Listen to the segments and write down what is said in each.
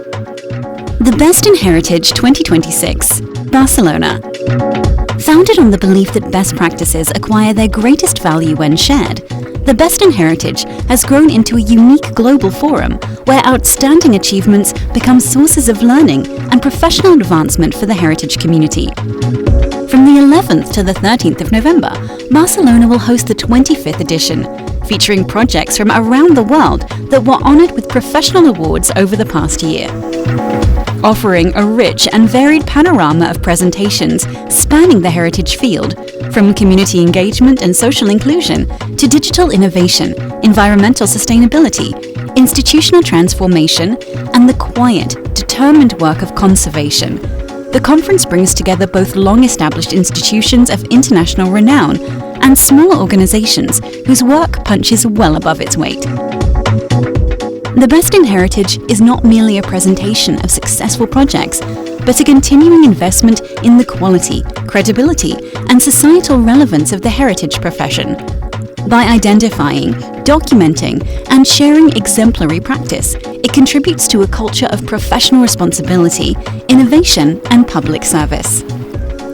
The Best in Heritage 2026, Barcelona. Founded on the belief that best practices acquire their greatest value when shared, the Best in Heritage has grown into a unique global forum where outstanding achievements become sources of learning and professional advancement for the heritage community. From the 11th to the 13th of November, Barcelona will host the 25th edition, featuring projects from around the world that were honored with professional awards over the past year. Offering a rich and varied panorama of presentations spanning the heritage field, from community engagement and social inclusion to digital innovation, environmental sustainability, institutional transformation, and the quiet, determined work of conservation. The conference brings together both long-established institutions of international renown and smaller organizations whose work punches well above its weight. The Best in Heritage is not merely a presentation of successful projects, but a continuing investment in the quality, credibility, and societal relevance of the heritage profession. By identifying, documenting, and sharing exemplary practice, it contributes to a culture of professional responsibility, innovation, and public service.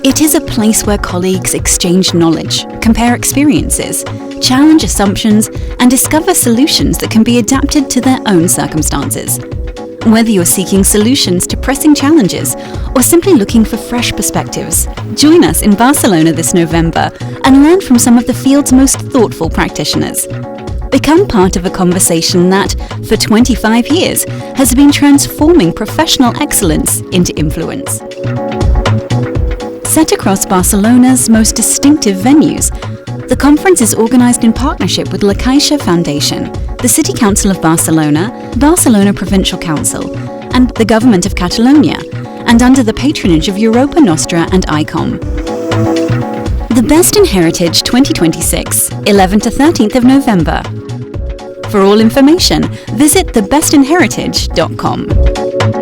It is a place where colleagues exchange knowledge, compare experiences, challenge assumptions, and discover solutions that can be adapted to their own circumstances. Whether you're seeking solutions to pressing challenges or simply looking for fresh perspectives, join us in Barcelona this November and learn from some of the field's most thoughtful practitioners. Become part of a conversation that, for 25 years, has been transforming professional excellence into influence. Set across Barcelona's most distinctive venues, the conference is organized in partnership with La Caixa Foundation, the City Council of Barcelona, Barcelona Provincial Council, and the Government of Catalonia, and under the patronage of Europa Nostra and ICOM. The Best in Heritage 2026, 11th to 13th of November. For all information, visit thebestinheritage.com.